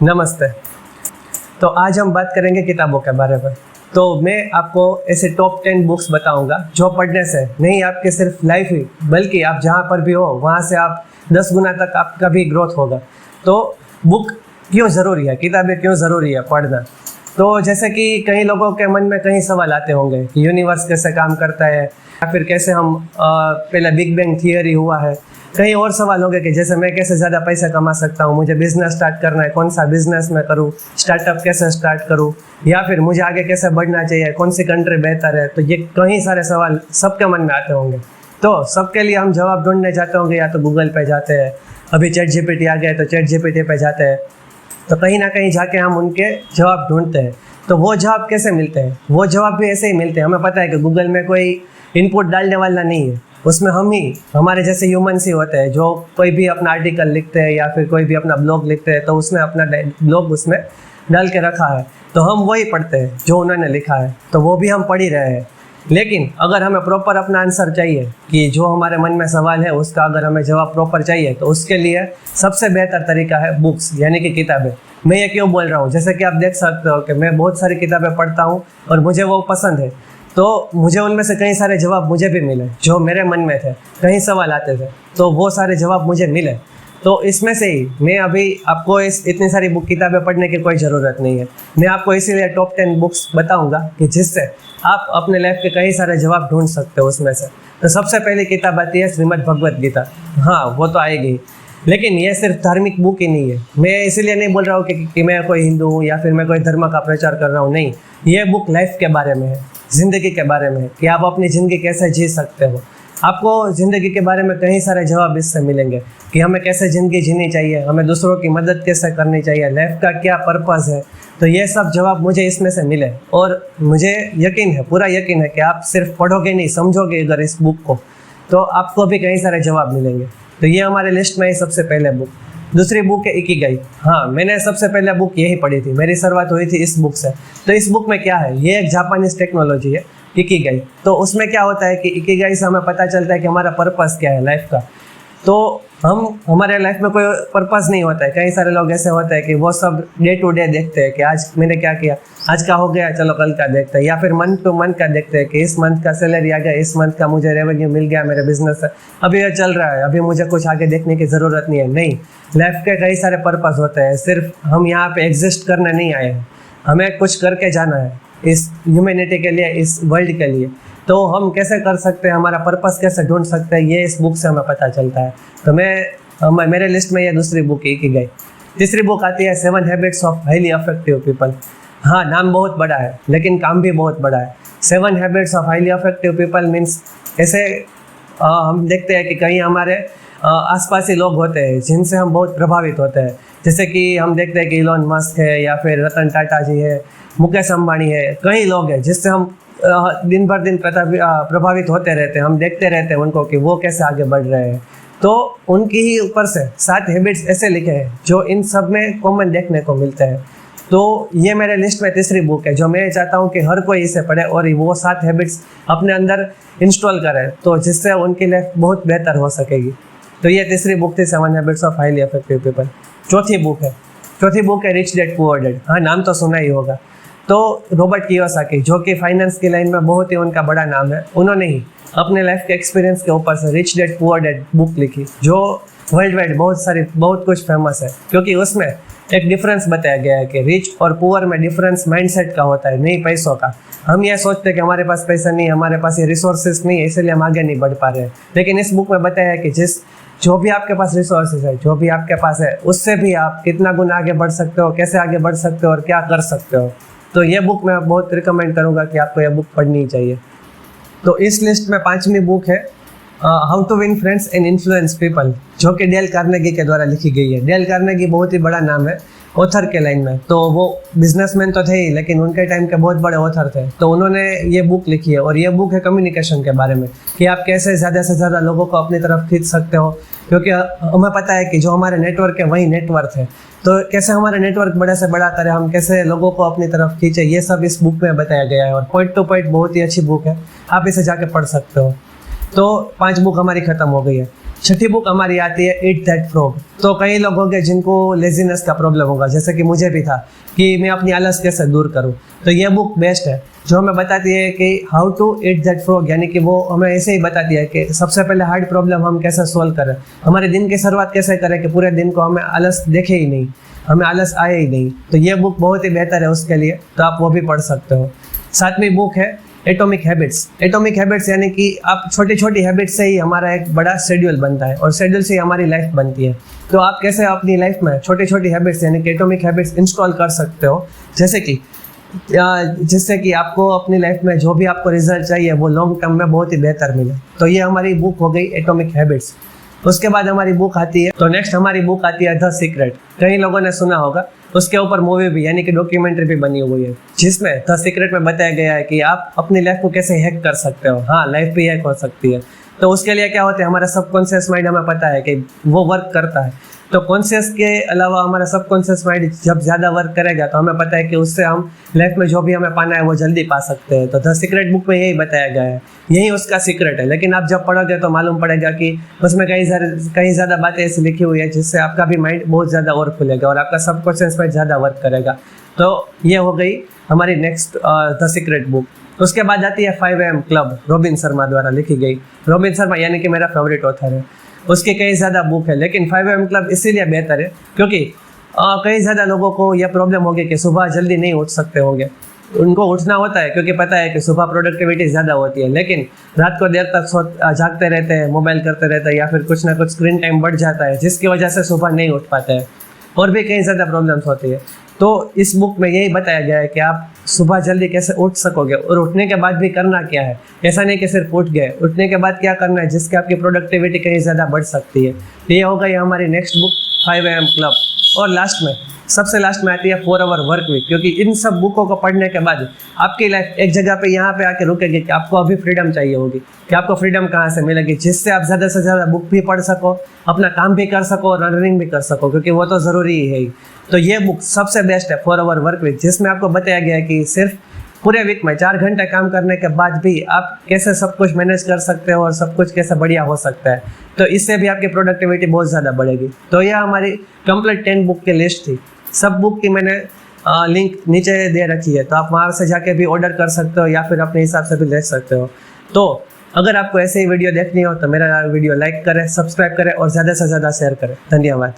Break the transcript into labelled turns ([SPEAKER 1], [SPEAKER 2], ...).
[SPEAKER 1] नमस्ते। तो आज हम बात करेंगे किताबों के बारे में। तो मैं आपको ऐसे टॉप 10 बुक्स बताऊंगा जो पढ़ने से नहीं आपके सिर्फ लाइफ ही बल्कि आप जहाँ पर भी हो वहाँ से आप 10 गुना तक आपका भी ग्रोथ होगा। तो बुक क्यों ज़रूरी है, किताबें क्यों ज़रूरी है पढ़ना। तो जैसे कि कई लोगों के मन में कई सवाल आते होंगे कि यूनिवर्स कैसे काम करता है या फिर कैसे हम पहले बिग बैंग थियरी हुआ है। कई और सवाल होंगे कि जैसे मैं कैसे ज़्यादा पैसा कमा सकता हूँ, मुझे बिजनेस स्टार्ट करना है, कौन सा बिजनेस मैं करूँ, स्टार्टअप कैसे स्टार्ट करूँ, या फिर मुझे आगे कैसे बढ़ना चाहिए, कौन सी कंट्री बेहतर है। तो ये कई सारे सवाल सबके मन में आते होंगे। तो सबके लिए हम जवाब ढूंढने जाते होंगे, या तो गूगल पे जाते हैं, अभी चैट जीपीटी आ गया तो चैट जीपीटी पे जाते हैं। तो कहीं ना कहीं जाके हम उनके जवाब ढूंढते हैं। तो वो जवाब कैसे मिलते हैं? वो जवाब भी ऐसे ही मिलते हैं। हमें पता है कि गूगल में कोई इनपुट डालने वाला नहीं है, उसमें हम ही हमारे जैसे ह्यूमन्स ही होते हैं। जो कोई भी अपना आर्टिकल लिखते हैं या फिर कोई भी अपना ब्लॉग लिखते हैं तो उसने अपना ब्लॉग उसमें डाल के रखा है, तो हम वही पढ़ते हैं जो उन्होंने लिखा है, तो वो भी हम पढ़ ही रहे हैं। लेकिन अगर हमें प्रॉपर अपना आंसर चाहिए कि जो हमारे मन में सवाल है उसका अगर हमें जवाब प्रॉपर चाहिए, तो उसके लिए सबसे बेहतर तरीका है बुक्स यानी कि किताबें। मैं ये क्यों बोल रहा हूँ, जैसे कि आप देख सकते हो कि मैं बहुत सारी किताबें पढ़ता हूँ और मुझे वो पसंद है। तो मुझे उनमें से कई सारे जवाब मुझे भी मिले जो मेरे मन में थे, कई सवाल आते थे तो वो सारे जवाब मुझे मिले। तो इसमें से ही मैं अभी आपको इतनी सारी किताबें पढ़ने की कोई ज़रूरत नहीं है। मैं आपको इसीलिए टॉप 10 बुक्स बताऊंगा कि जिससे आप अपने लाइफ के कई सारे जवाब ढूंढ सकते हो उसमें से। तो सबसे पहली किताब आती है श्रीमद् भगवत गीता। हाँ, वो तो आएगी, लेकिन ये सिर्फ धार्मिक बुक ही नहीं है। मैं इसीलिए नहीं बोल रहा हूँ कि मैं कोई हिंदू हूँ या फिर मैं कोई धर्म का प्रचार कर रहा हूँ, नहीं। ये बुक लाइफ के बारे में है, ज़िंदगी के बारे में, कि आप अपनी ज़िंदगी कैसे जी सकते हो। आपको ज़िंदगी के बारे में कई सारे जवाब इससे मिलेंगे कि हमें कैसे ज़िंदगी जीनी चाहिए, हमें दूसरों की मदद कैसे करनी चाहिए, लाइफ का क्या पर्पस है। तो ये सब जवाब मुझे इसमें से मिले और मुझे यकीन है, पूरा यकीन है कि आप सिर्फ पढ़ोगे नहीं, समझोगे अगर इस बुक को, तो आपको भी कई सारे जवाब मिलेंगे। तो ये हमारे लिस्ट में ही सबसे पहले बुक। दूसरी बुक है इकिगाई। हाँ, मैंने सबसे पहले बुक यही पढ़ी थी, मेरी शुरुआत हुई थी इस बुक से। तो इस बुक में क्या है, ये एक जापानीज टेक्नोलॉजी है इकिगाई। तो उसमें क्या होता है कि इकिगाई से हमें पता चलता है कि हमारा पर्पस क्या है लाइफ का। तो हमारे लाइफ में कोई पर्पस नहीं होता है। कई सारे लोग ऐसे होते हैं कि वो सब डे टू डे देखते हैं कि आज मैंने क्या किया, आज का हो गया, चलो कल का देखते हैं, या फिर मंथ टू मंथ का देखते हैं कि इस मंथ का सैलरी आ गया, इस मंथ का मुझे रेवेन्यू मिल गया मेरे बिजनेस से, अभी ये चल रहा है, अभी मुझे कुछ आगे देखने की ज़रूरत नहीं है। नहीं, लाइफ के कई सारे पर्पस होते हैं। सिर्फ हम यहाँ पे एग्जिस्ट करने नहीं आए हैं, हमें कुछ करके जाना है इस ह्यूमैनिटी के लिए, इस वर्ल्ड के लिए। तो हम कैसे कर सकते हैं, हमारा पर्पस कैसे ढूंढ सकते हैं, ये इस बुक से हमें पता चलता है। तो मेरे लिस्ट में ये दूसरी बुक इकिगाई। तीसरी बुक आती है 7 habits of highly effective people. हाँ, नाम बहुत बड़ा है लेकिन काम भी बहुत बड़ा है। 7 habits of highly effective people means ऐसे हम देखते हैं कि कहीं हमारे आसपास ही लोग होते हैं जिनसे हम बहुत प्रभावित होते हैं। जैसे कि हम देखते हैं कि इलॉन मस्क है, या फिर रतन टाटा जी है, मुकेश अंबानी है, कई लोग हैं जिससे हम दिन भर दिन प्रभावित होते रहते हैं। हम देखते रहते हैं उनको कि वो कैसे आगे बढ़ रहे हैं। तो उनकी ही ऊपर से 7 हैबिट्स ऐसे लिखे हैं जो इन सब में कॉमन देखने को मिलते हैं। तो ये मेरे लिस्ट में तीसरी बुक है जो मैं चाहता हूँ कि हर कोई इसे पढ़े और वो 7 हैबिट्स अपने अंदर इंस्टॉल करे, तो जिससे उनकी लाइफ बहुत बेहतर हो सकेगी। तो ये तीसरी बुक थी 7 habits of highly effective people. चौथी बुक है रिच डैड पुअर डैड। हाँ, नाम तो सुना ही होगा। तो रॉबर्ट कियोसाकी, जो कि फाइनेंस की लाइन में बहुत ही उनका बड़ा नाम है, उन्होंने ही अपने लाइफ के एक्सपीरियंस के ऊपर से rich dad poor dad book लिखी, जो वर्ल्ड वाइड बहुत कुछ फेमस है, क्योंकि उसमें एक डिफरेंस बताया गया है कि रिच और पुअर में डिफरेंस माइंडसेट का होता है, नहीं पैसों का। हम ये सोचते हैं कि हमारे पास पैसा नहीं है, हमारे पास ये रिसोर्सेज नहीं है, इसलिए हम आगे नहीं बढ़ पा रहे हैं। लेकिन इस बुक में बताया है कि जो भी आपके पास रिसोर्सेज है, जो भी आपके पास है, उससे भी आप कितना गुना आगे बढ़ सकते हो, कैसे आगे बढ़ सकते हो और क्या कर सकते हो। तो ये बुक मैं बहुत रिकमेंड करूँगा कि आपको यह बुक पढ़नी चाहिए। तो इस लिस्ट में 5वीं बुक है how to win friends and influence people, जो कि डेल कार्नेगी के द्वारा लिखी गई है। डेल कार्नेगी बहुत ही बड़ा नाम है ऑथर के लाइन में। तो वो बिजनेसमैन तो थे ही, लेकिन उनके टाइम के बहुत बड़े ऑथर थे। तो उन्होंने ये बुक लिखी है और ये बुक है कम्युनिकेशन के बारे में, कि आप कैसे ज़्यादा से ज़्यादा लोगों को अपनी तरफ खींच सकते हो। क्योंकि हमें पता है कि जो हमारे नेटवर्क है वही नेटवर्क है। तो कैसे हमारा नेटवर्क बड़े से बड़ा करें, हम कैसे लोगों को अपनी तरफ खींचे, ये सब इस बुक में बताया गया है। और पॉइंट टू पॉइंट बहुत ही अच्छी बुक है, आप इसे जाके पढ़ सकते हो। तो 5 बुक हमारी ख़त्म हो गई है। छठी बुक हमारी आती है ईट दैट फ्रॉग। तो कई लोग होंगे जिनको लेजीनेस का प्रॉब्लम होगा, जैसे कि मुझे भी था कि मैं अपनी आलस कैसे दूर करूं। तो ये बुक बेस्ट है जो हमें बताती है कि how to eat that frog, यानी कि वो हमें ऐसे ही बताती है कि सबसे पहले हार्ड प्रॉब्लम हम कैसे सोल्व करें, हमारे दिन की शुरुआत कैसे करें कि पूरे दिन को हमें आलस देखे ही नहीं, हमें आलस आए ही नहीं। तो ये बुक बहुत ही बेहतर है उसके लिए, तो आप वो भी पढ़ सकते हो। सातवीं बुक है एटॉमिक हैबिट्स। एटॉमिक हैबिट्स यानी कि आप छोटी छोटी हैबिट्स से ही हमारा एक बड़ा शेड्यूल बनता है और शेड्यूल से ही हमारी लाइफ बनती है। तो आप कैसे अपनी लाइफ में छोटी छोटी हैबिट्स यानी कि एटॉमिक हैबिट्स इंस्टॉल कर सकते हो, जिससे कि आपको अपनी लाइफ में जो भी आपको रिजल्ट चाहिए वो लॉन्ग टर्म में बहुत ही बेहतर मिले। तो ये हमारी बुक हो गई एटॉमिक हैबिट्स। उसके बाद हमारी बुक आती है, तो नेक्स्ट हमारी बुक आती है द सीक्रेट। कई लोगों ने सुना होगा, उसके ऊपर मूवी भी यानी कि डॉक्यूमेंट्री भी बनी हुई है, जिसमें द सीक्रेट में बताया गया है कि आप अपनी लाइफ को कैसे हैक कर सकते हो। हाँ, लाइफ भी हैक हो सकती है। तो उसके लिए क्या होता है, हमारा सबकॉन्शियस माइंड हमें पता है कि वो वर्क करता है। तो कॉन्शियस के अलावा हमारा सबकॉन्शियस माइंड जब ज़्यादा वर्क करेगा तो हमें पता है कि उससे हम लाइफ में जो भी हमें पाना है वो जल्दी पा सकते हैं। तो द सीक्रेट बुक में यही बताया गया है, यही उसका सीक्रेट है। लेकिन आप जब पढ़ोगे तो मालूम पड़ेगा कि उसमें कई ज़्यादा बातें ऐसी लिखी हुई है जिससे आपका भी माइंड बहुत ज़्यादा और खुलेगा और आपका सबकॉन्शियस माइंड ज़्यादा वर्क करेगा। तो ये हो गई हमारी नेक्स्ट द सीक्रेट बुक। उसके बाद आती है 5 AM क्लब, रॉबिन शर्मा द्वारा लिखी गई। रॉबिन शर्मा यानी कि मेरा फेवरेट ऑथर है, उसके कई ज़्यादा बुक है, लेकिन 5 AM क्लब इसीलिए बेहतर है क्योंकि कई ज़्यादा लोगों को यह प्रॉब्लम होगी कि सुबह जल्दी नहीं उठ सकते होंगे। उनको उठना होता है क्योंकि पता है कि सुबह प्रोडक्टिविटी ज़्यादा होती है, लेकिन रात को देर तक जागते रहते हैं, मोबाइल करते रहते हैं या फिर कुछ ना कुछ स्क्रीन टाइम बढ़ जाता है, जिसकी वजह से सुबह नहीं उठ पाते हैं और भी कई ज़्यादा प्रॉब्लम्स होती है। तो इस बुक में यही बताया गया है कि आप सुबह जल्दी कैसे उठ सकोगे और उठने के बाद भी करना क्या है। ऐसा नहीं कि सिर्फ उठ गए, उठने के बाद क्या करना है जिससे आपकी प्रोडक्टिविटी कहीं ज़्यादा बढ़ सकती है। तो ये होगा ये हमारी नेक्स्ट बुक 5 AM क्लब। और लास्ट में, सबसे लास्ट में आती है 4 Hour वर्क वीक, क्योंकि इन सब बुकों को पढ़ने के बाद आपकी लाइफ एक जगह पे यहाँ पे आके रुकेगी कि आपको अभी फ्रीडम चाहिए होगी, कि आपको फ्रीडम कहाँ से मिलेगी, जिससे आप ज़्यादा से ज़्यादा बुक भी पढ़ सको, अपना काम भी कर सको और अर्निंग भी कर सको, क्योंकि वो तो ज़रूरी ही है। तो ये बुक सबसे बेस्ट है 4 Hour वर्क वीक, जिसमें आपको बताया गया है कि सिर्फ पूरे वीक में 4 घंटे काम करने के बाद भी आप कैसे सब कुछ मैनेज कर सकते हो और सब कुछ कैसे बढ़िया हो सकता है। तो इससे भी आपकी प्रोडक्टिविटी बहुत ज़्यादा बढ़ेगी। तो यह हमारी कंप्लीट 10 बुक की लिस्ट थी। सब बुक की मैंने लिंक नीचे दे रखी है, तो आप वहाँ से जाके भी ऑर्डर कर सकते हो या फिर अपने हिसाब से भी ले सकते हो। तो अगर आपको ऐसे ही वीडियो देखनी हो तो मेरा वीडियो लाइक करें, सब्सक्राइब करें और ज़्यादा से ज़्यादा शेयर करें। धन्यवाद।